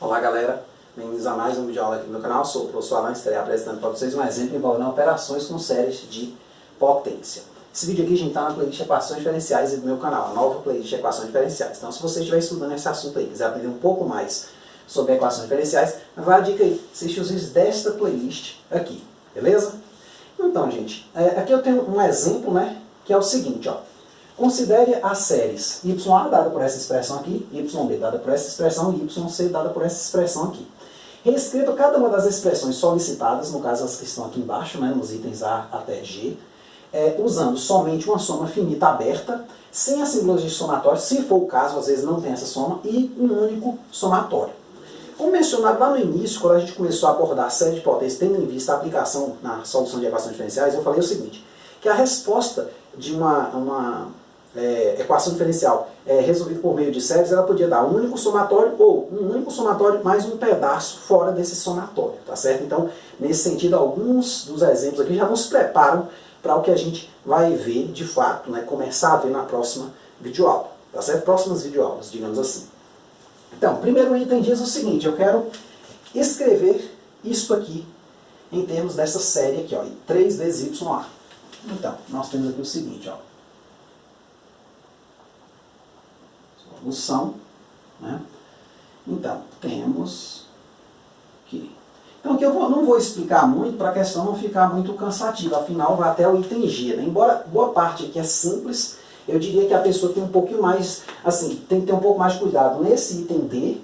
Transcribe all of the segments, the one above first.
Olá galera, bem-vindos a mais um vídeo aula aqui no meu canal. Sou o professor Alan, estarei apresentando para vocês um exemplo envolvendo operações com séries de potência. Esse vídeo aqui a gente está na playlist Equações Diferenciais do meu canal, a nova playlist Equações Diferenciais. Então se você estiver estudando esse assunto aí, quiser aprender um pouco mais sobre equações diferenciais, vai a dica aí, assiste os vídeos desta playlist aqui, beleza? Então gente, aqui eu tenho um exemplo, né, que é o seguinte, ó. Considere as séries YA dada por essa expressão aqui, YB dada por essa expressão e YC dada por essa expressão aqui. Reescreva cada uma das expressões solicitadas, no caso as que estão aqui embaixo, né, nos itens A até G, usando somente uma soma finita aberta, sem a simbologia de somatório, se for o caso, às vezes não tem essa soma, e um único somatório. Como mencionado lá no início, quando a gente começou a abordar a série de potências, tendo em vista a aplicação na solução de equações diferenciais, eu falei o seguinte, que a resposta de uma equação diferencial resolvida por meio de séries, ela podia dar um único somatório ou um único somatório mais um pedaço fora desse somatório, tá certo? Então, nesse sentido, alguns dos exemplos aqui já nos preparam para o que a gente vai ver de fato, né, começar a ver na próxima videoaula, tá certo? Próximas videoaulas, digamos assim. Então, primeiro item diz o seguinte, eu quero escrever isso aqui em termos dessa série aqui, ó, 3 vezes YA. Então, nós temos aqui o seguinte, ó. Solução, né? Então, temos aqui. Então, aqui eu não vou explicar muito para a questão não ficar muito cansativa, afinal vai até o item G, né? Embora boa parte aqui é simples, eu diria que a pessoa tem um pouquinho mais, assim, tem que ter um pouco mais de cuidado nesse item D,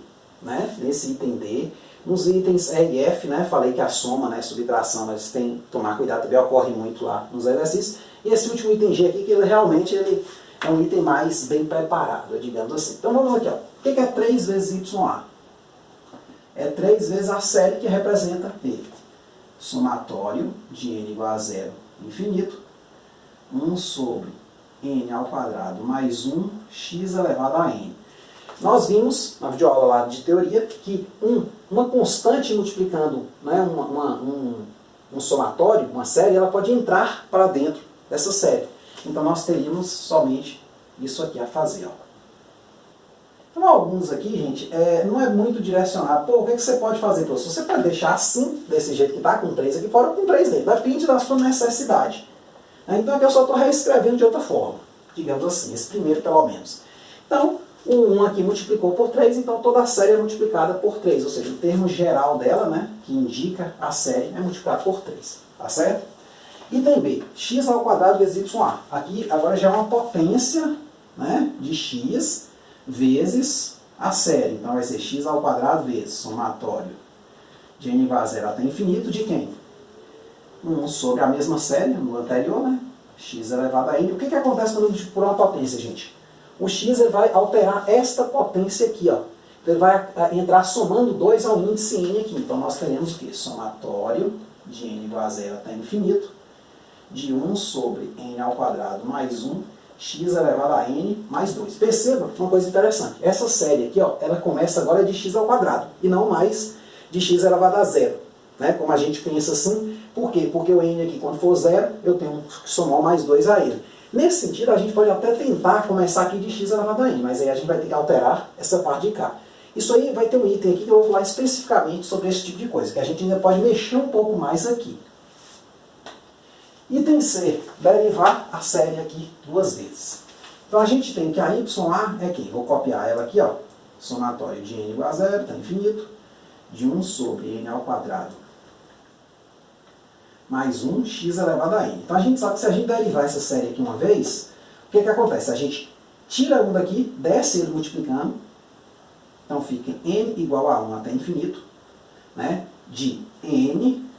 né? Nesse item D, nos itens E e F, né? Falei que a soma, né, subtração, mas tem que tomar cuidado, também ocorre muito lá nos exercícios. E esse último item G aqui, que realmente ele é um item mais bem preparado, digamos assim. Então vamos aqui, ó. O que é 3 vezes YA? É 3 vezes a série que representa P. Somatório de n igual a 0 infinito, 1 sobre n ao quadrado mais 1 x elevado a n. Nós vimos na videoaula lá de teoria que uma constante multiplicando, né, um somatório, uma série, ela pode entrar para dentro dessa série. Então nós teríamos somente isso aqui a fazer, ó. Então alguns aqui, gente, não é muito direcionado. Pô, o que você pode fazer, professor? Você pode deixar assim, desse jeito que está, com 3 aqui fora, com 3 dentro. Depende da sua necessidade. Então aqui eu só estou reescrevendo de outra forma. Digamos assim, esse primeiro pelo menos. Então, o 1 aqui multiplicou por 3, então toda a série é multiplicada por 3. Ou seja, o termo geral dela, né, que indica a série, é multiplicado por 3. Tá certo? Item B, x ao quadrado vezes YA. Aqui agora já é uma potência, né, de x vezes a série. Então vai ser x ao quadrado vezes somatório de n igual a 0 até infinito de quem? 1 sobre a mesma série, no anterior, né? X elevado a n. O que acontece quando eu multiplico por uma potência, gente? O x ele vai alterar esta potência aqui, ó. Então ele vai entrar somando 2 ao índice n aqui. Então nós teremos o quê? Somatório de n igual a 0 até infinito de 1 sobre n ao quadrado mais 1, x elevado a n mais 2. Perceba uma coisa interessante. Essa série aqui, ó, ela começa agora de x ao quadrado, e não mais de x elevado a 0. Né? Como a gente pensa assim. Por quê? Porque o n aqui, quando for 0, eu tenho que somar mais 2 a ele. Nesse sentido, a gente pode até tentar começar aqui de x elevado a n, mas aí a gente vai ter que alterar essa parte de cá. Isso aí vai ter um item aqui que eu vou falar especificamente sobre esse tipo de coisa, que a gente ainda pode mexer um pouco mais aqui. Item C, derivar a série aqui 2 vezes. Então a gente tem que a YA é aqui, vou copiar ela aqui, ó, somatório de n igual a 0, está infinito, de 1 sobre n ao quadrado mais 1 x elevado a n. Então a gente sabe que se a gente derivar essa série aqui uma vez, o que acontece? A gente tira 1 daqui, desce ele multiplicando, então fica n igual a 1 até infinito, né, de n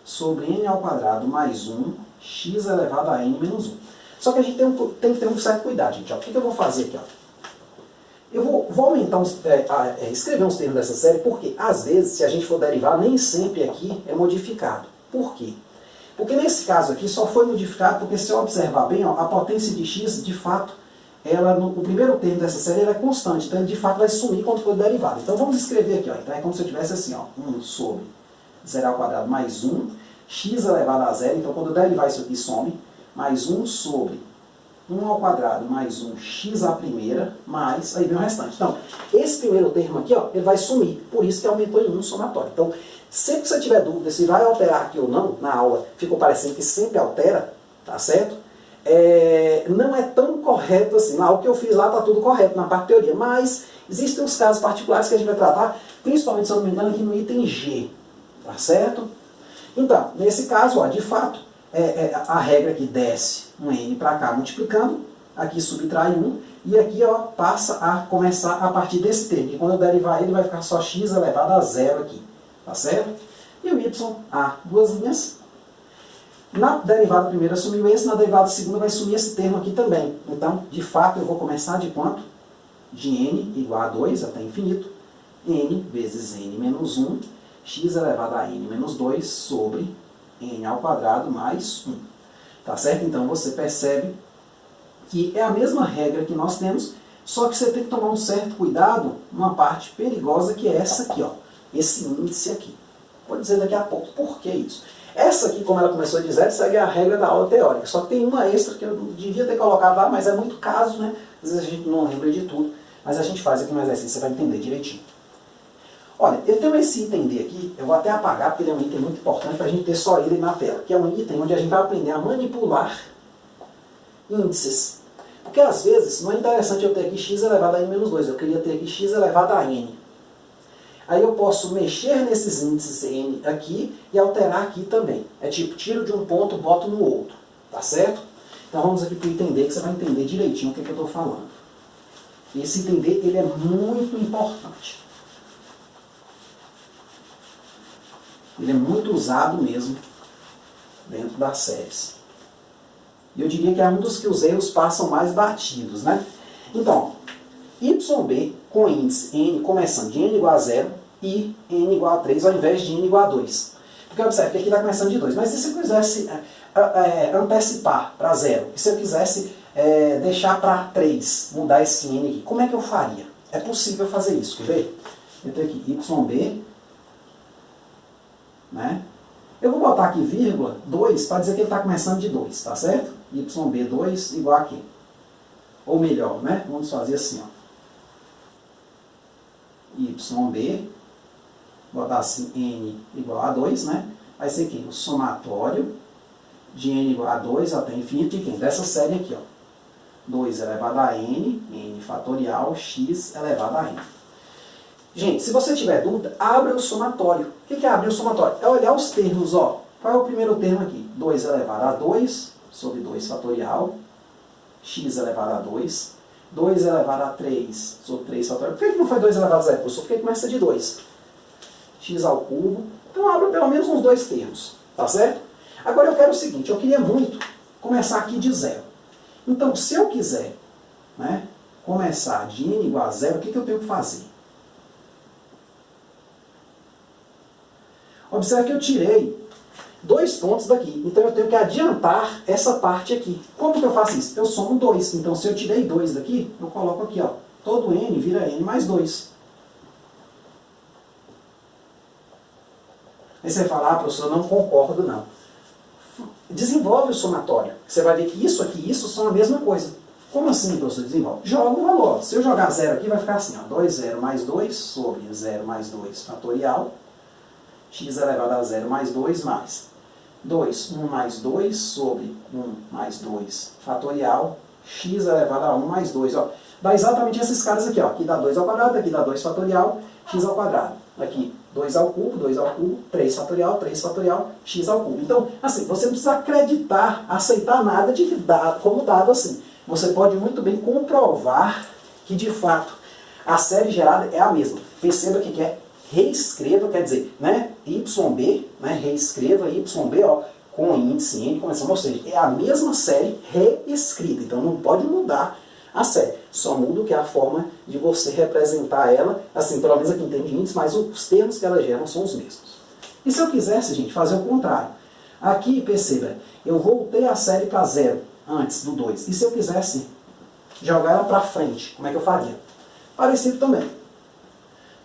sobre n ao quadrado mais 1 x elevado a n menos 1. Só que a gente tem que ter um certo cuidado, gente. Ó. O que eu vou fazer aqui? Ó? Eu vou aumentar escrever uns termos dessa série, porque às vezes, se a gente for derivar, nem sempre aqui é modificado. Por quê? Porque nesse caso aqui só foi modificado porque, se eu observar bem, ó, a potência de x, de fato, ela, o primeiro termo dessa série ela é constante, então ele de fato vai sumir quando for derivado. Então vamos escrever aqui, ó. Então é como se eu tivesse assim, ó, 1 sobre 0 ao quadrado mais 1, x elevado a 0, então quando eu derivar isso aqui some, mais 1 sobre 1 ao quadrado mais 1x à primeira, mais, aí vem o restante. Então, esse primeiro termo aqui, ó, ele vai sumir, por isso que aumentou em 1 o somatório. Então, sempre que você tiver dúvida se vai alterar aqui ou não, na aula ficou parecendo que sempre altera, tá certo? Não é tão correto assim. O que eu fiz lá está tudo correto na parte de teoria, mas existem uns casos particulares que a gente vai tratar, principalmente, se eu não me engano, aqui no item G, tá certo? Então, nesse caso, ó, de fato, a regra que desce um n para cá multiplicando, aqui subtrai 1, e aqui ó, passa a começar a partir desse termo, que quando eu derivar ele vai ficar só x elevado a zero aqui, tá certo? E o y, duas linhas. Na derivada primeira sumiu esse, na derivada segunda vai sumir esse termo aqui também. Então, de fato, eu vou começar de quanto? De n igual a 2 até infinito, n vezes n menos 1, x elevado a n menos 2 sobre n ao quadrado mais 1. Tá certo? Então você percebe que é a mesma regra que nós temos, só que você tem que tomar um certo cuidado numa parte perigosa que é essa aqui, ó, esse índice aqui. Vou dizer daqui a pouco por que isso. Essa aqui, como ela começou a dizer, segue a regra da aula teórica, só que tem uma extra que eu devia ter colocado lá, mas é muito caso, né? Às vezes a gente não lembra de tudo, mas a gente faz aqui no exercício, você vai entender direitinho. Olha, eu tenho esse item D aqui, eu vou até apagar porque ele é um item muito importante para a gente ter só ele na tela, que é um item onde a gente vai aprender a manipular índices. Porque às vezes não é interessante eu ter aqui x elevado a n menos 2, eu queria ter aqui x elevado a n. Aí eu posso mexer nesses índices n aqui e alterar aqui também. É tipo, tiro de um ponto, boto no outro, tá certo? Então vamos aqui para o item D, que você vai entender direitinho o que eu estou falando. Esse item D, ele é muito importante. Ele é muito usado mesmo dentro das séries. E eu diria que é um dos que os erros passam mais batidos, né? Então, YB com índice n começando de n igual a 0 e n igual a 3 ao invés de n igual a 2. Porque observe que aqui está começando de 2. Mas e se eu quisesse antecipar para 0? E se eu quisesse deixar para 3, mudar esse n aqui? Como é que eu faria? É possível fazer isso, quer ver? Eu tenho aqui YB, né? Eu vou botar aqui vírgula 2 para dizer que ele está começando de 2, tá certo? YB2 igual a quê? Ou melhor, né? Vamos fazer assim, ó. YB, botar assim n igual a 2, né? Vai ser aqui o somatório de n igual a 2 até infinito de quem? Dessa série aqui, ó. 2 elevado a n, n fatorial, x elevado a n. Gente, se você tiver dúvida, abre o somatório. O que é abrir o somatório? É olhar os termos, ó. Qual é o primeiro termo aqui? 2 elevado a 2 sobre 2 fatorial, x elevado a 2, 2 elevado a 3 sobre 3 fatorial. Por que não foi 2 elevado a 0? Porque começa de 2. X ao cubo. Então abre pelo menos uns dois termos, tá certo? Agora eu quero o seguinte, eu queria muito começar aqui de 0. Então, se eu quiser, né, começar de n igual a 0, o que eu tenho que fazer? Observe que eu tirei 2 pontos daqui. Então eu tenho que adiantar essa parte aqui. Como que eu faço isso? Eu somo 2. Então se eu tirei 2 daqui, eu coloco aqui, ó. Todo n vira n mais 2. Aí você fala, professor, eu não concordo não. Desenvolve o somatório. Você vai ver que isso aqui e isso são a mesma coisa. Como assim, professor? Desenvolve. Joga o valor. Se eu jogar 0 aqui, vai ficar assim, ó. 2, 0 mais 2 sobre 0 mais 2 fatorial. X elevado a 0 mais 2 mais 2, 1 mais 2 sobre 1 mais 2 fatorial, x elevado a 1 mais 2. Ó. Dá exatamente esses caras aqui. Ó. Aqui dá 2 ao quadrado, aqui dá 2 fatorial, x ao quadrado. Aqui 2 ao cubo, 3 fatorial, x ao cubo. Então, assim, você não precisa acreditar, aceitar nada de dado, como dado assim. Você pode muito bem comprovar que, de fato, a série gerada é a mesma. Perceba que é reescreva, quer dizer, né, YB, né, reescreva YB, ó, com índice n começando, ou seja, é a mesma série reescrita, então não pode mudar a série, só muda o que é a forma de você representar ela, assim, pelo menos aqui em termos de índice, mas os termos que ela geram são os mesmos. E se eu quisesse, gente, fazer o contrário? Aqui, perceba, eu voltei a série para 0 antes do 2, e se eu quisesse jogar ela para frente, como é que eu faria? Parecido também.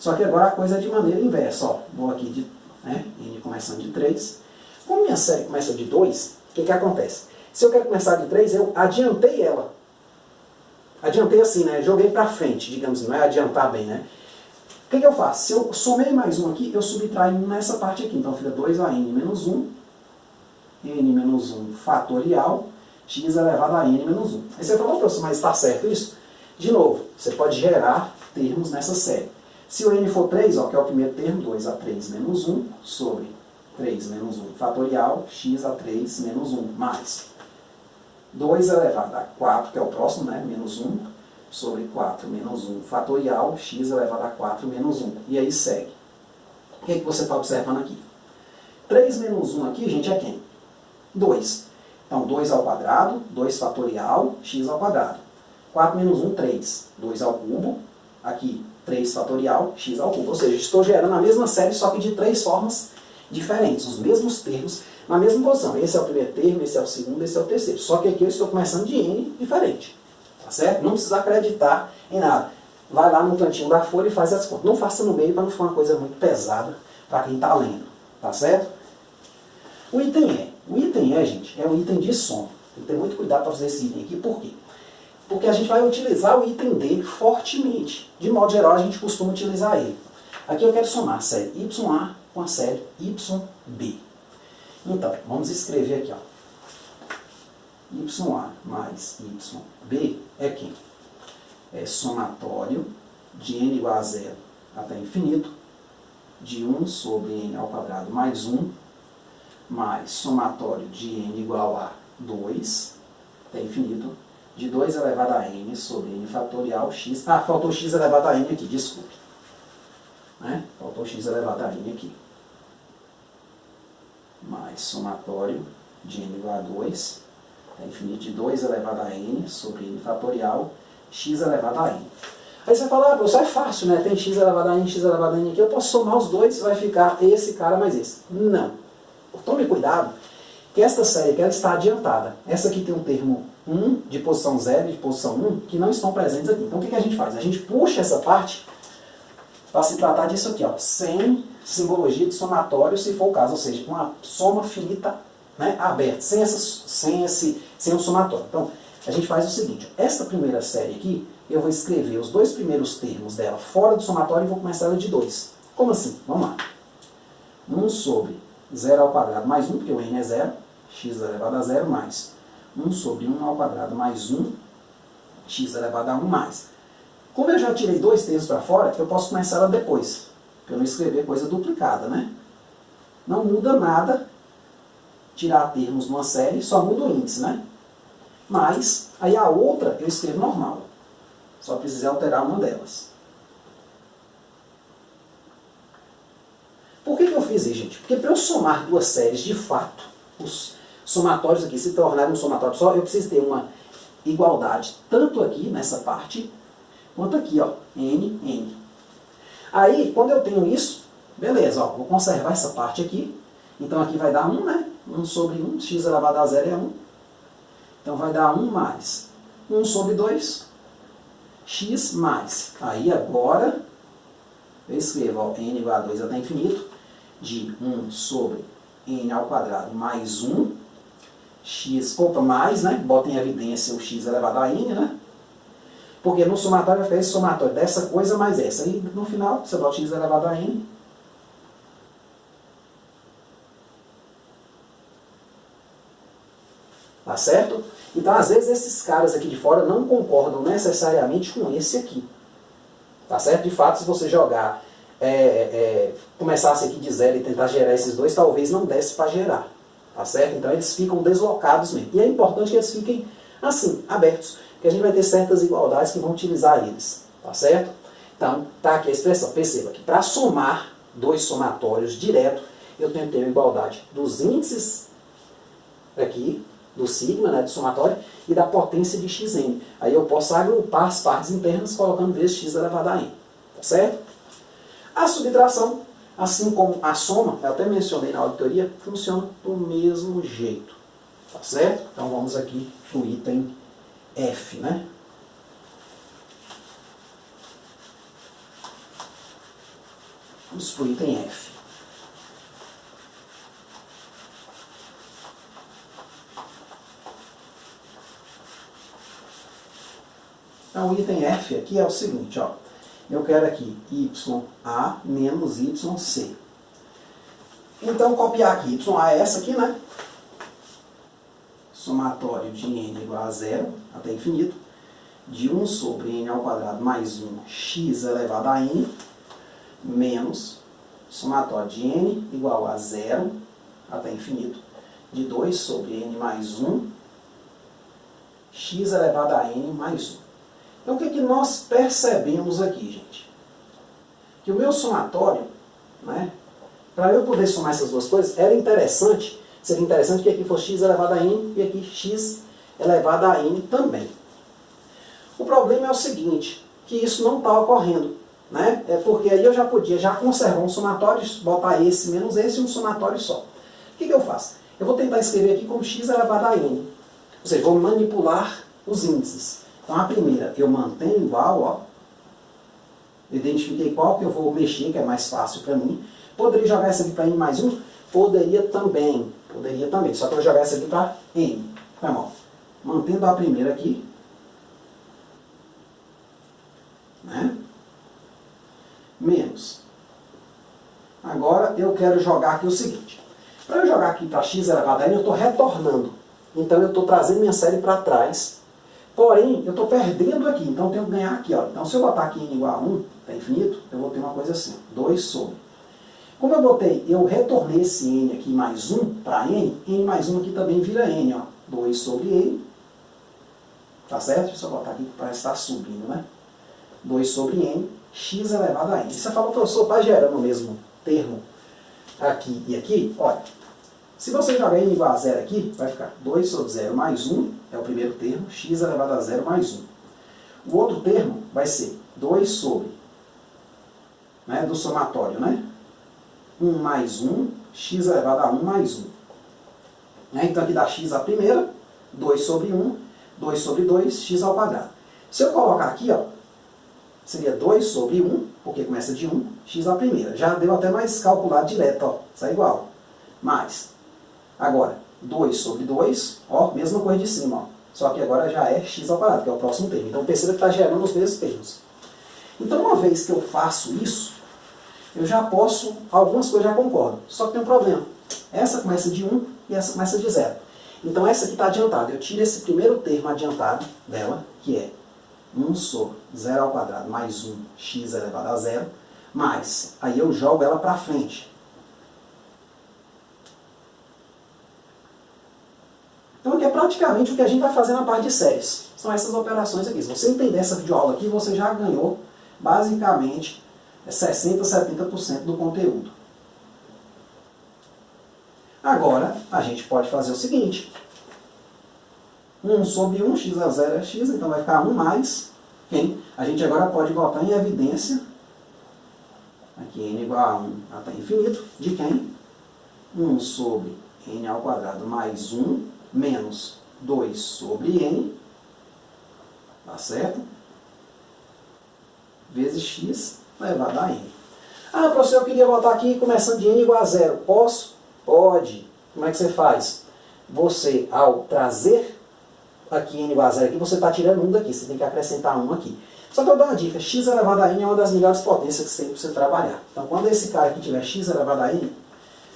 Só que agora a coisa é de maneira inversa. Ó. Vou aqui, n começando de 3. Como minha série começa de 2, o que acontece? Se eu quero começar de 3, eu adiantei ela. Adiantei assim, né? Joguei para frente, digamos, não é adiantar bem, né? O que eu faço? Se eu somei mais um aqui, eu subtraio 1 nessa parte aqui. Então fica 2an menos 1, n menos 1 fatorial, x elevado a n menos 1. Aí você falou, professor, mas está certo isso? De novo, você pode gerar termos nessa série. Se o n for 3, ó, que é o primeiro termo, 2a3 menos 1, sobre 3 menos 1 fatorial, x a 3 menos 1, mais 2 elevado a 4, que é o próximo, né, menos 1, sobre 4 menos 1 fatorial, x elevado a 4 menos 1. E aí segue. O que você está observando aqui? 3 menos 1 aqui, gente, é quem? 2. Então, 2 ao quadrado, 2 fatorial, x ao quadrado. 4 menos 1, 3. 2 ao cubo, aqui 3 fatorial, x ao cubo. Ou seja, estou gerando a mesma série, só que de 3 formas diferentes. Os mesmos termos na mesma posição. Esse é o primeiro termo, esse é o segundo, esse é o terceiro. Só que aqui eu estou começando de n diferente. Tá certo? Não precisa acreditar em nada. Vai lá no cantinho da folha e faz as contas. Não faça no meio para não ficar uma coisa muito pesada para quem está lendo. Tá certo? O item E. O item E, gente, é um item de soma. Tem que ter muito cuidado para fazer esse item aqui. Por quê? Porque a gente vai utilizar o item D fortemente. De modo geral, a gente costuma utilizar ele. Aqui eu quero somar a série YA com a série YB. Então, vamos escrever aqui, ó. YA mais YB é quem? É somatório de n igual a 0 até infinito, de 1 sobre n ao quadrado mais 1, mais somatório de n igual a 2 até infinito, de 2 elevado a n sobre n fatorial x... Ah, faltou x elevado a n aqui, desculpe. Né? Faltou x elevado a n aqui. Mais somatório de n igual a 2 até infinito, de 2 elevado a n sobre n fatorial x elevado a n. Aí você fala, ah, professor, é fácil, né? Tem x elevado a n, x elevado a n aqui, eu posso somar os dois, vai ficar esse cara mais esse. Não. Tome cuidado, que esta série aqui ela está adiantada. Essa aqui tem um termo 1 de posição 0 e de posição 1 que não estão presentes aqui. Então o que a gente faz? A gente puxa essa parte para se tratar disso aqui, ó, sem simbologia de somatório, se for o caso, ou seja, uma soma finita, né, aberta, sem o somatório. Então, a gente faz o seguinte, esta primeira série aqui, eu vou escrever os dois primeiros termos dela fora do somatório e vou começar ela de 2. Como assim? Vamos lá. 1 sobre 0 ao quadrado mais 1, porque o n é 0, x elevado a 0 mais 1 sobre 1 ao quadrado mais 1, x elevado a 1 mais. Como eu já tirei dois termos para fora, eu posso começar ela depois, para eu não escrever coisa duplicada, né? Não muda nada tirar termos numa série, só muda o índice, né? Mas, aí a outra eu escrevo normal. Só precisei alterar uma delas. Por que eu fiz isso, gente? Porque para eu somar duas séries, de fato, os somatórios aqui se tornarem um somatório só, eu preciso ter uma igualdade, tanto aqui nessa parte, quanto aqui, ó, n, n. Aí, quando eu tenho isso, beleza, ó, vou conservar essa parte aqui. Então aqui vai dar 1, né? 1 sobre 1, x elevado a 0 é 1. Então vai dar 1 mais 1 sobre 2, x mais. Aí agora, eu escrevo, ó, n igual a 2 até infinito, de 1 sobre n ao quadrado mais 1, x, opa, mais, né? Bota em evidência o x elevado a n, né? Porque no somatório vai ficar esse somatório dessa coisa mais essa. E no final, você bota x elevado a n. Tá certo? Então, às vezes, esses caras aqui de fora não concordam necessariamente com esse aqui. Tá certo? De fato, se você jogar, começasse aqui de 0 e tentar gerar esses dois, talvez não desse para gerar. Tá certo? Então, eles ficam deslocados mesmo. E é importante que eles fiquem assim, abertos. Porque a gente vai ter certas igualdades que vão utilizar eles. Tá certo? Então, tá aqui a expressão. Perceba que para somar dois somatórios direto, eu tenho que ter uma igualdade dos índices aqui, do sigma, né, do somatório, e da potência de xn. Aí eu posso agrupar as partes internas colocando vezes x elevado a n. Tá certo? A subtração, assim como a soma, eu até mencionei na auditoria, funciona do mesmo jeito. Tá certo? Então vamos aqui para o item F, né? Vamos para o item F. Então, o item F aqui é o seguinte, ó. Eu quero aqui YA menos YC. Então, copiar aqui. YA é essa aqui, né? Somatório de n igual a 0 até infinito, de 1 sobre n ao quadrado mais 1 x elevado a n, menos somatório de n igual a 0 até infinito, de 2 sobre n mais 1, x elevado a n mais 1. Então, o que, que nós percebemos aqui, gente? Que o meu somatório, né, para eu poder somar essas duas coisas, seria interessante que aqui fosse x elevado a n e aqui x elevado a n também. O problema é o seguinte, que isso não está ocorrendo, né? É porque aí eu já podia conservar um somatório, botar esse menos esse e um somatório só. O que, que eu faço? Eu vou tentar escrever aqui como x elevado a n. Ou seja, vou manipular os índices. Então a primeira eu mantenho igual, ó. Identifiquei qual que eu vou mexer, que é mais fácil para mim. Poderia jogar essa aqui para n mais 1? Poderia também. Só que eu vou jogar essa aqui para n. Então, ó, mantendo a primeira aqui, né? Menos. Agora eu quero jogar aqui o seguinte. Para eu jogar aqui para x elevado a n, eu estou retornando. Então eu estou trazendo minha série para trás. Porém, eu estou perdendo aqui. Então eu tenho que ganhar aqui, ó. Então se eu botar aqui n igual a 1, está infinito, eu vou ter uma coisa assim, 2 sobre. Como eu retornei esse n aqui mais 1 para n mais 1 aqui também vira n, ó. 2 sobre n. Tá certo? Deixa eu botar aqui que parece estar subindo, né? 2 sobre n, x elevado a n. Você fala, professor, está gerando o mesmo termo aqui e aqui? Olha, se você jogar n igual a 0 aqui, vai ficar 2 sobre 0 mais 1, é o primeiro termo, x elevado a 0 mais 1. O outro termo vai ser 2 sobre, né, do somatório, né? 1 mais 1, x elevado a 1 mais 1. Então aqui dá x a primeira, 2 sobre 1, 2 sobre 2, x ao quadrado. Se eu colocar aqui, ó, seria 2 sobre 1, porque começa de 1, x a primeira. Já deu até mais calculado direto, ó, sai igual. Mais, agora, 2 sobre 2, ó, mesma coisa de cima, ó. Só que agora já é x ao quadrado, que é o próximo termo. Então perceba que está gerando os mesmos termos. Então uma vez que eu faço isso, eu já posso, algumas coisas já concordam. Só que tem um problema. Essa começa de 1 e essa começa de 0. Então essa aqui está adiantada. Eu tiro esse primeiro termo adiantado dela, que é 1 sobre 0 ao quadrado mais 1 x elevado a 0, mais, aí eu jogo ela para frente. Então aqui é praticamente o que a gente vai fazer na parte de séries. São essas operações aqui. Se você entender essa videoaula aqui, você já ganhou basicamente 60%, 70% do conteúdo. Agora, a gente pode fazer o seguinte. 1 sobre 1, x a 0 é x, então vai ficar 1 mais quem? A gente agora pode botar em evidência, aqui n igual a 1 até infinito, de quem? 1 sobre n ao quadrado mais 1 menos 2 sobre n, tá certo? Vezes x elevado a n. Ah, professor, eu queria botar aqui começando de n igual a 0. Posso? Pode. Como é que você faz? Você, ao trazer aqui n igual a 0, aqui, você está tirando 1 daqui. Você tem que acrescentar 1 aqui. Só que eu dou uma dica. X elevado a n é uma das melhores potências que você tem para você trabalhar. Então, quando esse cara aqui tiver x elevado a n,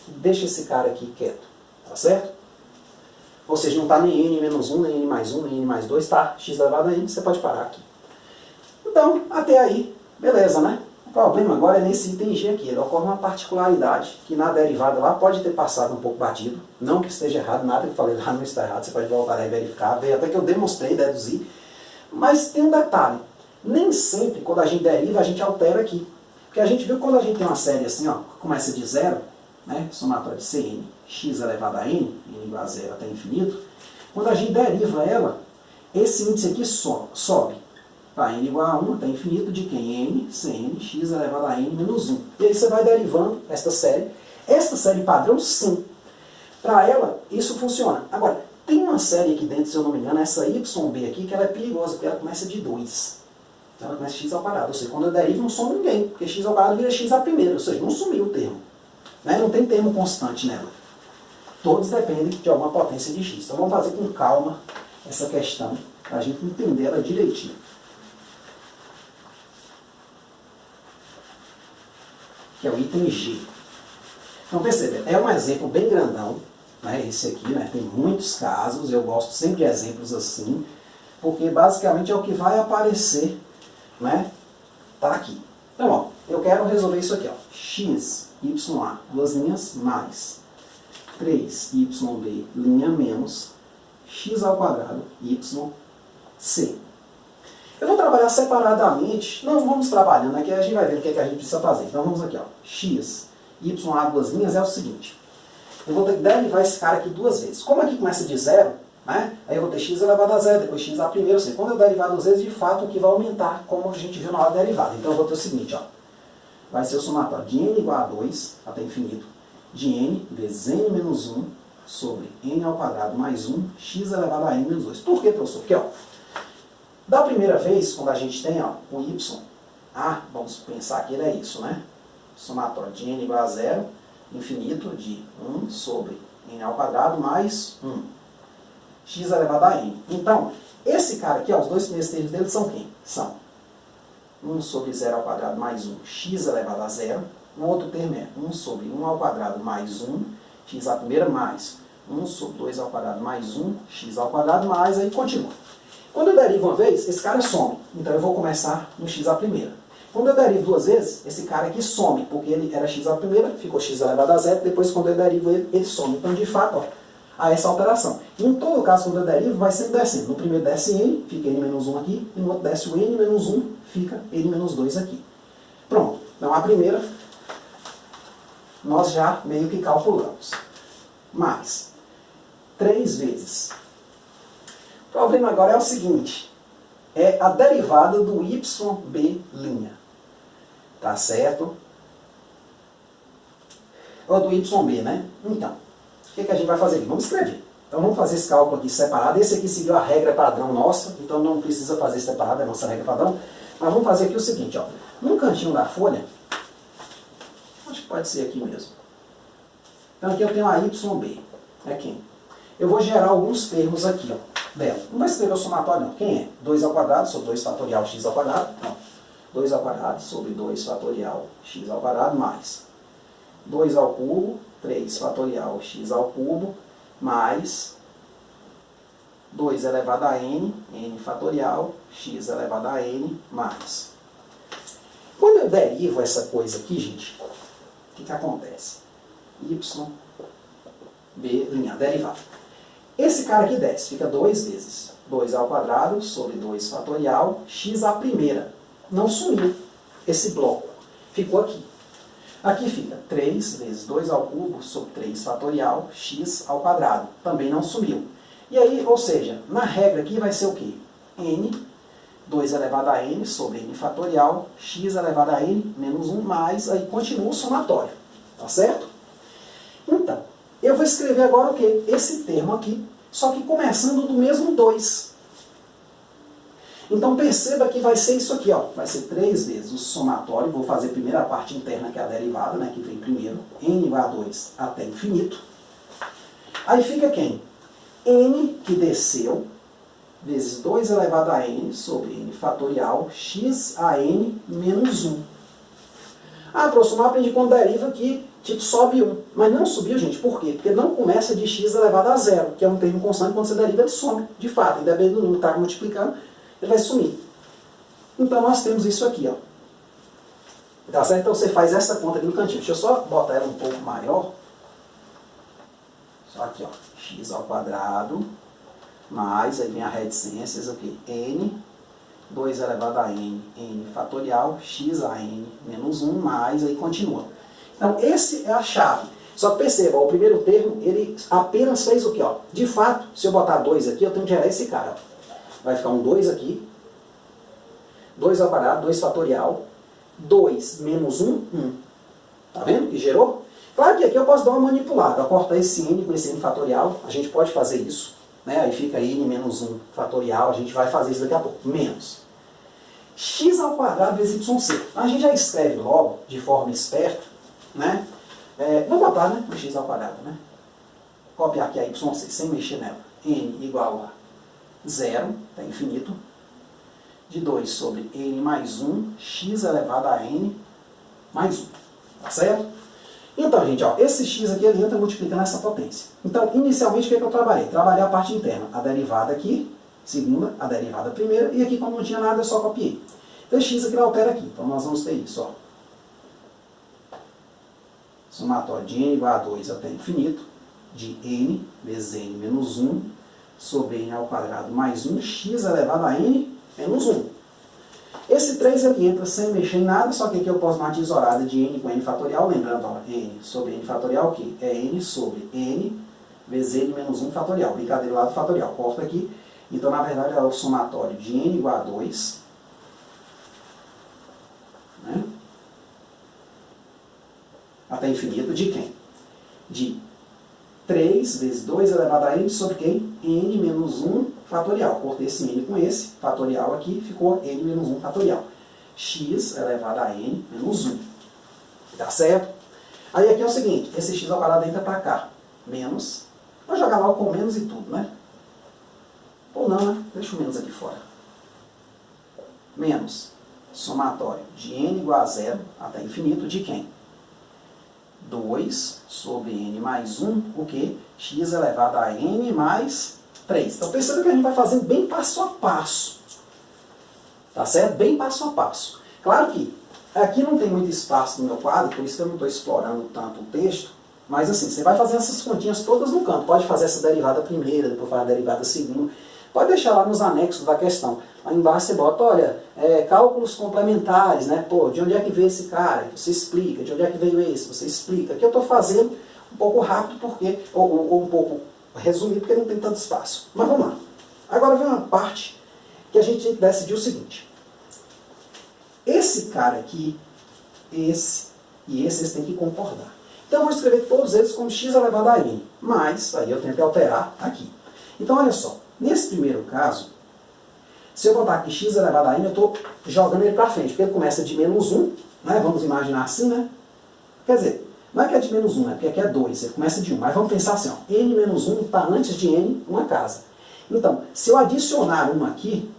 deixa esse cara aqui quieto. Tá certo? Ou seja, não está nem n menos 1, nem n mais 1, nem n mais 2. Tá? X elevado a n, você pode parar aqui. Então, até aí, beleza, né? O problema agora é nesse item G aqui. Ele ocorre uma particularidade que na derivada lá pode ter passado um pouco batido. Não que esteja errado, nada que eu falei lá não está errado. Você pode voltar e verificar, ver até que eu demonstrei, deduzir. Mas tem um detalhe. Nem sempre, quando a gente deriva, a gente altera aqui. Porque a gente viu que quando a gente tem uma série assim, ó, que começa de 0, né, somatório de Cn, x elevado a n, n igual a 0 até infinito, quando a gente deriva ela, esse índice aqui sobe. Para n igual a 1 até infinito de quem? N, Cn, x elevado a n menos 1. E aí você vai derivando esta série. Esta série padrão, sim. Para ela, isso funciona. Agora, tem uma série aqui dentro, se eu não me engano, essa YB aqui, que ela é perigosa, porque ela começa de 2. Então ela começa x ao quadrado. Ou seja, quando eu derivo, não soma ninguém, porque x ao quadrado vira x à primeira. Ou seja, não sumiu o termo. Né? Não tem termo constante nela. Todos dependem de alguma potência de x. Então vamos fazer com calma essa questão, para a gente entender ela direitinho. que é o item G. Então perceba, é um exemplo bem grandão, né, esse aqui, né, tem muitos casos, eu gosto sempre de exemplos assim, porque basicamente é o que vai aparecer, né, tá aqui. Então, ó, eu quero resolver isso aqui, ó, x, ya, duas linhas, mais 3yb, linha menos, x ao quadrado, yc. Eu vou trabalhar separadamente, não vamos trabalhando, aqui a gente vai ver o que, é que a gente precisa fazer. Então vamos aqui, ó, x, ya, duas linhas, é o seguinte. Eu vou ter que derivar esse cara aqui duas vezes. Como aqui começa de zero, né, aí eu vou ter x elevado a zero, depois x a primeiro, ou seja, quando eu derivar duas vezes, de fato, o que vai aumentar, como a gente viu na hora da derivada. Então eu vou ter o seguinte, ó, vai ser o somatório de n igual a 2, até infinito, de n vezes n menos 1 sobre n ao quadrado mais 1, x elevado a n menos 2. Por quê, professor? Porque, ó, da primeira vez, quando a gente tem, ó, o y, vamos pensar que ele é isso, né? Somatório de n igual a 0, infinito de 1 sobre n ao quadrado mais 1, x elevado a n. Então, esse cara aqui, ó, os dois primeiros termos dele são quem? São 1 sobre 0 ao quadrado mais 1, x elevado a 0. O outro termo é 1 sobre 1 ao quadrado mais 1, x à primeira mais 1 sobre 2 ao quadrado mais 1, x ao quadrado mais, aí continua. Quando eu derivo uma vez, esse cara some. Então eu vou começar no x à primeira. Quando eu derivo duas vezes, esse cara aqui some, porque ele era x à primeira, ficou x elevado a 0, depois quando eu derivo ele, ele some. Então, de fato, ó, há essa alteração. Em todo caso, quando eu derivo, vai sempre descendo. No primeiro desce n, fica n menos 1 aqui, e no outro desce o n menos 1, fica n menos 2 aqui. Pronto. Então, a primeira, nós já meio que calculamos. Mais 3 vezes. O problema agora é o seguinte, é a derivada do yb', tá certo? Ou do yb, né? Então, o que a gente vai fazer aqui? Vamos escrever. Então vamos fazer esse cálculo aqui separado. Esse aqui seguiu a regra padrão nossa, então não precisa fazer separado, é a nossa regra padrão. Mas vamos fazer aqui o seguinte, ó. No cantinho da folha, acho que pode ser aqui mesmo. Então aqui eu tenho a yb, é quem? Eu vou gerar alguns termos aqui, ó, dela. Não vai escrever o somatório não. Quem é? 2 ao quadrado sobre 2 fatorial x ao quadrado. Não. 2 ao quadrado sobre 2 fatorial x ao quadrado mais 2 ao cubo, 3 fatorial x ao cubo, mais 2 elevado a n, n fatorial, x elevado a n, mais. Quando eu derivo essa coisa aqui, gente, o que acontece? yb', derivada. Esse cara aqui desce, fica 2 vezes 2 ao quadrado sobre 2 fatorial, x à primeira. Não sumiu esse bloco, ficou aqui. Aqui fica 3 vezes 2 ao cubo sobre 3 fatorial, x ao quadrado. Também não sumiu. E aí, ou seja, na regra aqui vai ser o quê? n, 2 elevado a n sobre n fatorial, x elevado a n menos 1 mais, aí continua o somatório. Tá certo? Então, eu vou escrever agora o quê? Esse termo aqui, só que começando do mesmo 2. Então perceba que vai ser isso aqui, ó. Vai ser 3 vezes o somatório, vou fazer primeiro a parte interna, que é a derivada, né, que vem primeiro, n igual a 2 até infinito. Aí fica quem? N que desceu, vezes 2 elevado a n sobre n fatorial, x a n menos 1. Ah, professor, não aprendi quando deriva que tipo sobe 1. Mas não subiu, gente. Por quê? Porque não começa de x elevado a 0, que é um termo constante, quando você deriva ele some. De fato, independente do número que está multiplicando, ele vai sumir. Então nós temos isso aqui, ó. Tá certo? Então você faz essa conta aqui no cantinho. Deixa eu só botar ela um pouco maior. Só aqui, ó. X ao quadrado, mais, aí vem a reticências aqui, n, 2 elevado a n, n fatorial, x a n menos 1, mais, aí continua. Então, esse é a chave. Só que perceba, ó, o primeiro termo, ele apenas fez o quê? Ó? De fato, se eu botar 2 aqui, eu tenho que gerar esse cara. Ó. Vai ficar um 2 aqui, 2 ao quadrado, 2 fatorial, 2 menos 1, 1. Tá vendo que gerou? Claro que aqui eu posso dar uma manipulada. Eu cortar esse n com esse n fatorial, a gente pode fazer isso. Né? Aí fica n menos 1 fatorial, a gente vai fazer isso daqui a pouco. Menos x ao quadrado vezes yc. A gente já escreve logo, de forma esperta, né? Vou botar, né, o x ao quadrado, né? Copiar aqui a yc sem mexer nela. N igual a 0, até infinito, de 2 sobre n mais 1, x elevado a n mais 1. Tá certo? Então, gente, ó, esse x aqui ele entra multiplicando essa potência. Então, inicialmente, o que é que eu trabalhei? Trabalhei a parte interna, a derivada aqui, segunda, a derivada primeira, e aqui, como não tinha nada, eu só copiei. Então, x aqui altera aqui. Então, nós vamos ter isso, ó. Somatório de n igual a 2 até infinito, de n vezes n menos 1, sobre n ao quadrado mais 1, x elevado a n menos 1. Esse 3 aqui entra sem mexer em nada, só que aqui eu posso dar uma tesourada de n com n fatorial, lembrando, ó, n sobre n fatorial, o quê? É n sobre n vezes n menos 1 fatorial. Brincadeira lá do fatorial, corta aqui. Então, na verdade, é o somatório de n igual a 2, né? Até infinito, de quem? De 3 vezes 2 elevado a n sobre quem? N menos 1 fatorial. Cortei esse n com esse fatorial aqui, ficou n menos 1 fatorial. X elevado a n menos 1. Tá certo? Aí aqui é o seguinte, esse x ao quadrado entra para cá. Menos. Vou jogar logo com menos e tudo, né? Ou não, né? Deixa o menos aqui fora. Menos somatório de n igual a 0 até infinito de quem? 2 sobre n mais 1, o que? X elevado a n mais 3. Então, perceba que a gente vai fazendo bem passo a passo. Tá certo? Bem passo a passo. Claro que aqui não tem muito espaço no meu quadro, por isso que eu não estou explorando tanto o texto, mas assim, você vai fazer essas continhas todas no canto. Pode fazer essa derivada primeira, depois fazer a derivada segunda. Pode deixar lá nos anexos da questão. Lá embaixo você bota, olha, cálculos complementares, né? Pô, de onde é que veio esse cara? Você explica. De onde é que veio esse? Você explica. Aqui eu estou fazendo um pouco rápido, porque, ou um pouco resumido, porque não tem tanto espaço. Mas vamos lá. Agora vem uma parte que a gente tem que decidir o seguinte. Esse cara aqui, esse e esse, eles têm que concordar. Então eu vou escrever todos eles como x elevado a n. Mas, aí eu tenho que alterar aqui. Então olha só. Nesse primeiro caso, se eu botar aqui x elevado a n, eu estou jogando ele para frente, porque ele começa de menos 1, né? Vamos imaginar assim, né? Quer dizer, não é que é de menos 1, né? Porque aqui é 2, ele começa de 1. Mas vamos pensar assim, ó, n menos 1 está antes de n, uma casa. Então, se eu adicionar 1 aqui,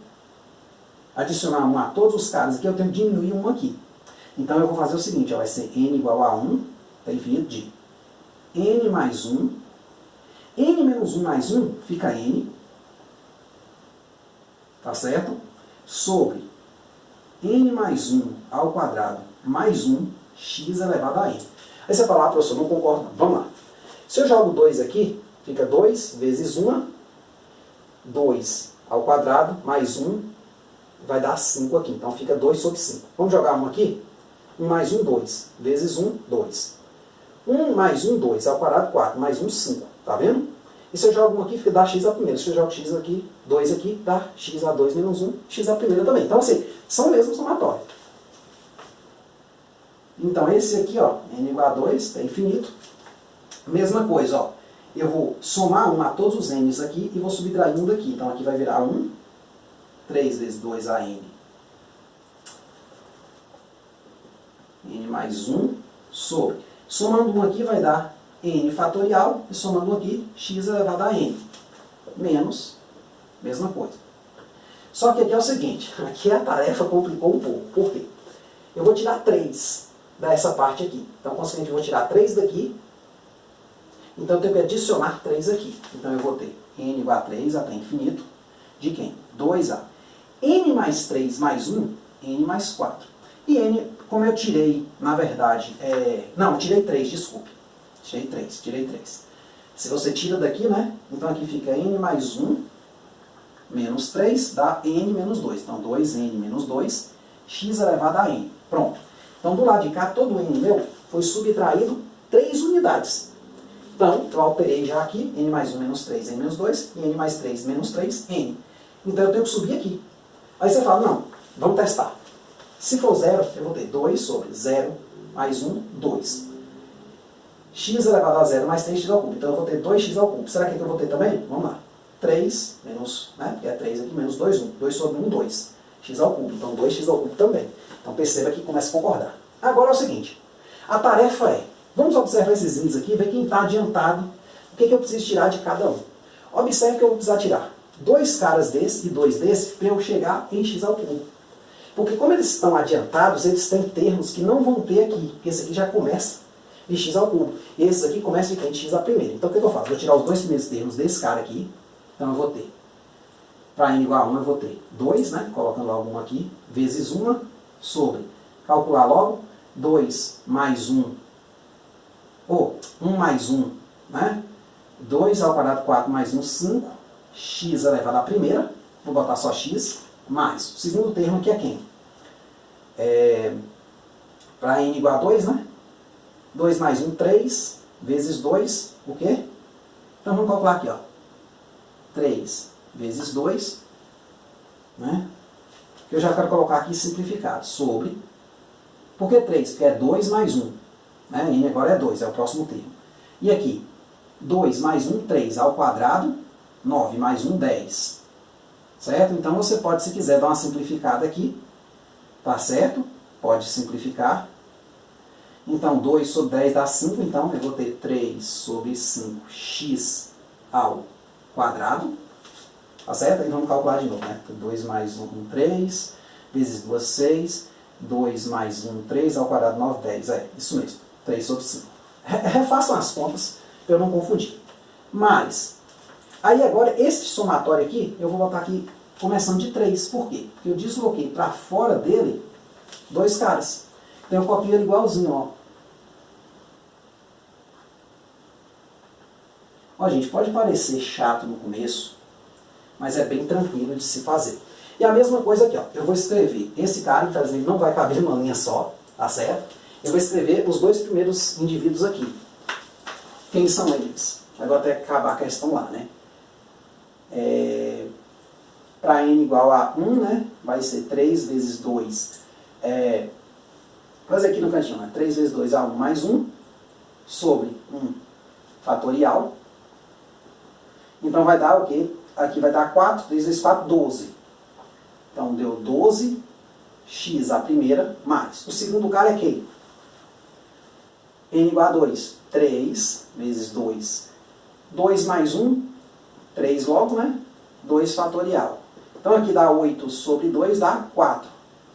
adicionar 1 a todos os caras aqui, eu tenho que diminuir 1 aqui. Então eu vou fazer o seguinte, ó, vai ser n igual a 1, até infinito de n mais 1, n menos 1 mais 1 fica n, tá certo? Sobre n mais 1 ao quadrado mais 1, x elevado a n. Aí você fala, professor, não concordo. Vamos lá. Se eu jogo 2 aqui, fica 2 vezes 1, 2 ao quadrado mais 1, vai dar 5 aqui. Então fica 2 sobre 5. Vamos jogar 1 aqui? 1 mais 1, 2. Vezes 1, 2. 1 mais 1, 2. Ao quadrado, 4. Mais 1, 5. Tá vendo? E se eu jogo 1 aqui, fica dá x a primeira. Se eu jogo x aqui, 2 aqui, dá x a 2 menos 1, x a primeira também. Então, assim, são o mesmo somatório. Então, esse aqui, ó, n igual a 2, é infinito. Mesma coisa, ó. Eu vou somar 1 a todos os n's aqui e vou subtrair 1 daqui. Então, aqui vai virar 1, 3 vezes 2 a n. N mais 1 sobre. Somando 1 aqui vai dar n fatorial, e somando 1 aqui, x elevado a n. Menos, mesma coisa. Só que aqui é o seguinte, aqui a tarefa complicou um pouco. Por quê? Eu vou tirar 3 dessa parte aqui. Então, consequentemente, eu vou tirar 3 daqui. Então, eu tenho que adicionar 3 aqui. Então, eu vou ter n igual a 3 até infinito. De quem? 2a. n mais 3 mais 1, n mais 4. E n, como eu tirei, na verdade, não, tirei 3, desculpe. Tirei 3. Se você tira daqui, né? Então, aqui fica n mais 1 menos 3 dá n menos 2. Então, 2n menos 2, x elevado a n. Pronto. Então, do lado de cá, todo n meu foi subtraído 3 unidades. Então, eu alterei já aqui, n mais 1 menos 3, n menos 2, e n mais 3 menos 3, n. Então, eu tenho que subir aqui. Aí você fala, não, vamos testar. Se for 0, eu vou ter 2 sobre 0 mais 1, 2. X elevado a 0 mais 3x ao cubo. Então, eu vou ter 2x ao cubo. Será que eu vou ter também? Vamos lá. 3 menos, né, porque é 3 aqui, menos 2, 1. 2 sobre 1, 2. X ao cubo. Então, 2x ao cubo também. Então, perceba que começa a concordar. Agora é o seguinte. A tarefa é, vamos observar esses índices aqui, ver quem está adiantado, o que eu preciso tirar de cada um. Observe que eu vou precisar tirar 2 caras desse e 2 desse para eu chegar em x ao cubo. Porque como eles estão adiantados, eles têm termos que não vão ter aqui. Porque esse aqui já começa de x ao cubo. E esse aqui começa de quem? De x à primeira. Então o que eu faço? Vou tirar os dois primeiros termos desse cara aqui. Então eu vou ter, para n igual a 1, eu vou ter 2, né? Colocando logo 1 aqui, vezes 1 sobre, calcular logo, 2 mais 1, ou 1 mais 1, né? 2 ao quadrado, 4 mais 1, 5, x elevado à primeira, vou botar só x, mais o segundo termo aqui é quem? Para n igual a 2, né? 2 mais 1, 3, vezes 2, o quê? Então vamos calcular aqui, ó. 3 vezes 2, né? Que eu já quero colocar aqui simplificado, sobre, por que 3? Porque é 2 mais 1, né? N agora é 2, é o próximo termo. E aqui, 2 mais 1, 3 ao quadrado, 9 mais 1, 10. Certo? Então você pode, se quiser, dar uma simplificada aqui, tá certo? Pode simplificar. Então 2 sobre 10 dá 5, então eu vou ter 3 sobre 5x ao quadrado, tá certo? Aí vamos calcular de novo, né? 2 mais 1, 3, vezes 2, 6, 2 mais 1, 3, ao quadrado, 9, 10. É, isso mesmo, 3 sobre 5. Refaçam as contas, para eu não confundir. Mas, aí agora, esse somatório aqui, eu vou botar aqui, começando de 3. Por quê? Porque eu desloquei para fora dele dois caras. Então eu copio ele igualzinho, ó. Ó, gente, pode parecer chato no começo, mas é bem tranquilo de se fazer. E a mesma coisa aqui, ó. Eu vou escrever esse cara, infelizmente não vai caber numa linha só, tá certo? Eu vou escrever os dois primeiros indivíduos aqui. Quem são eles? Agora até acabar a questão lá, né? Para n igual a 1, né? Vai ser 3 vezes 2. Vou fazer aqui no cantinho, né? 3 vezes 2 a 1 mais 1 sobre 1 fatorial. Então vai dar o quê? Aqui vai dar 4, 3 vezes 4, 12. Então deu 12x a primeira, mais. O segundo cara é quem? N igual a 2. 3 vezes 2. 2 mais 1, 3 logo, né? 2 fatorial. Então aqui dá 8 sobre 2, dá 4.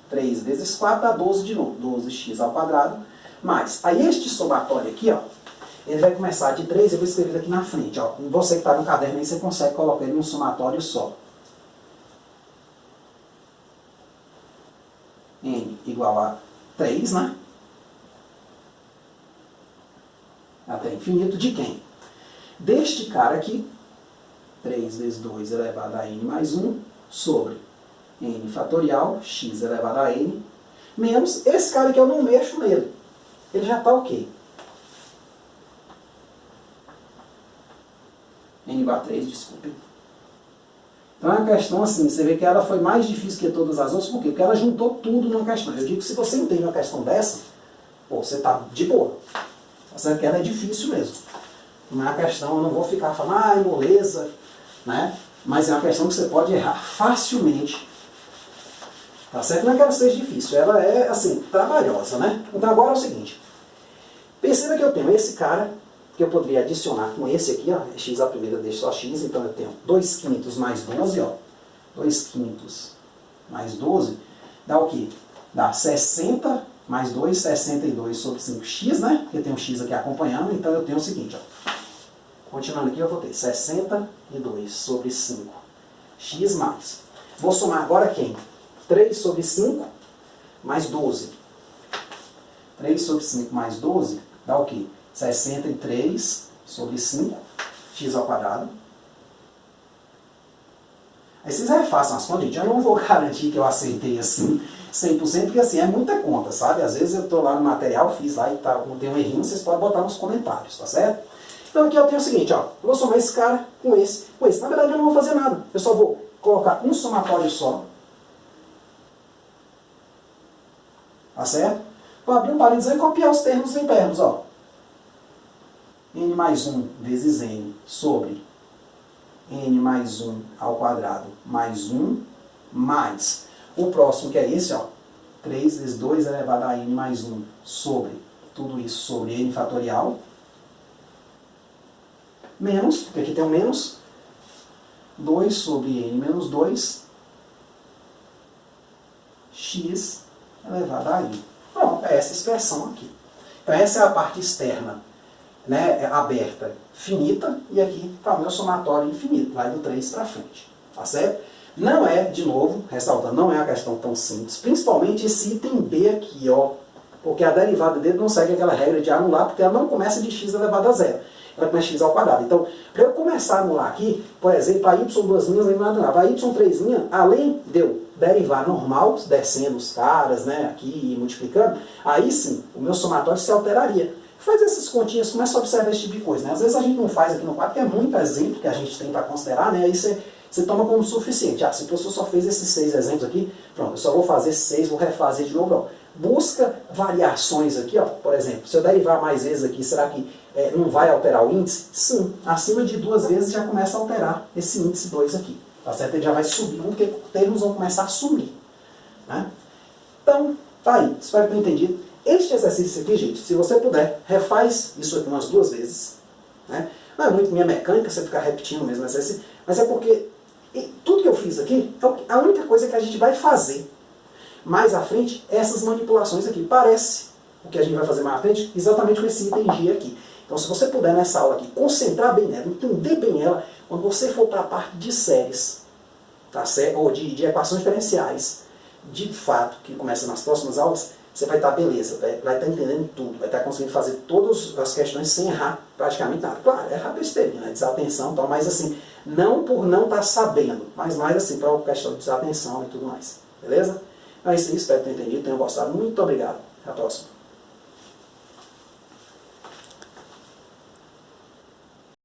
3 vezes 4 dá 12 de novo. 12x ao quadrado, mais. Aí este somatório aqui, ó, ele vai começar de 3, eu vou escrever aqui na frente. Ó. Você que está no caderno aí, você consegue colocar ele num somatório só. N igual a 3, né? Até infinito de quem? Deste cara aqui, 3 vezes 2 elevado a n mais 1, sobre n fatorial, x elevado a n, menos esse cara que eu não mexo nele. Ele já está o quê? N igual a 3, desculpe. Então é uma questão assim, você vê que ela foi mais difícil que todas as outras, por quê? Porque ela juntou tudo numa questão. Eu digo que se você entende uma questão dessa, pô, você está de boa. Tá certo que ela é difícil mesmo. Não é uma questão, eu não vou ficar falando, moleza, né? Mas é uma questão que você pode errar facilmente. Tá certo? Não é que ela seja difícil, ela é, assim, trabalhosa, né? Então agora é o seguinte. Perceba que eu tenho esse cara, que eu poderia adicionar com esse aqui, ó, x a primeira deixa só x, então eu tenho 2 quintos mais 12, ó. 2 quintos mais 12, dá o quê? Dá 60 mais 2, 62 sobre 5x, né? Porque tem um x aqui acompanhando, então eu tenho o seguinte, ó. Continuando aqui, eu vou ter 62 sobre 5x mais. Vou somar agora quem? 3 sobre 5 mais 12. 3 sobre 5 mais 12 dá o quê? 63 sobre 5, x ao quadrado. Aí vocês refaçam as contas, gente. Eu não vou garantir que eu acertei assim 100%, porque assim, é muita conta, sabe? Às vezes eu estou lá no material, fiz lá e tá, tem um errinho, vocês podem botar nos comentários, tá certo? Então aqui eu tenho o seguinte, ó. Eu vou somar esse cara com esse, com esse. Na verdade eu não vou fazer nada. Eu só vou colocar um somatório só. Tá certo? Vou abrir um parênteses e copiar os termos internos, ó. N mais 1 vezes N sobre N mais 1 ao quadrado mais 1 mais o próximo que é esse, ó, 3 vezes 2 elevado a N mais 1 sobre tudo isso sobre N fatorial menos, porque aqui tem um menos, 2 sobre N menos 2 x elevado a i. Pronto, é essa expressão aqui. Então essa é a parte externa, né, aberta, finita, e aqui está o meu somatório infinito, vai do 3 para frente. Tá certo? Não é, de novo, ressaltando, não é uma questão tão simples, principalmente esse item B aqui, ó, porque a derivada dele não segue aquela regra de anular, porque ela não começa de x elevado a zero. Ela começa x ao quadrado. Então, para eu começar a anular aqui, por exemplo, a y duas linhas, lembra nada, a y três linhas, além de eu derivar normal, descendo os caras, né, aqui e multiplicando, aí sim, o meu somatório se alteraria. Faz essas continhas, começa a observar esse tipo de coisa, né? Às vezes a gente não faz aqui no quadro, porque é muito exemplo que a gente tem para considerar, né? Aí você toma como suficiente. Ah, se o professor só fez esses 6 exemplos aqui, pronto, eu só vou fazer 6, vou refazer de novo, não. Busca variações aqui, ó. Por exemplo, se eu derivar mais vezes aqui, será que não vai alterar o índice? Sim, acima de 2 vezes já começa a alterar esse índice 2 aqui. Tá certo? Ele já vai subir, porque termos vão começar a sumir. Né? Então, tá aí. Espero que tenham entendido. Este exercício aqui, gente, se você puder, refaz isso aqui umas 2 vezes. Né? Não é muito minha mecânica, você ficar repetindo o mesmo exercício, mas é porque tudo que eu fiz aqui, é a única coisa que a gente vai fazer mais à frente é essas manipulações aqui. Parece o que a gente vai fazer mais à frente, exatamente com esse item G aqui. Então, se você puder nessa aula aqui, concentrar bem nela, entender bem ela, quando você for para a parte de séries, tá certo? Ou de equações diferenciais, de fato, que começa nas próximas aulas, você vai estar beleza, vai estar entendendo tudo, vai estar conseguindo fazer todas as questões sem errar praticamente nada. Claro, errar besteirinha, né? Desatenção e tal, mas assim, não por não estar sabendo, mas mais assim, para a questão de desatenção e tudo mais. Beleza? Então é isso aí, espero ter entendido, tenham gostado. Muito obrigado. Até a próxima.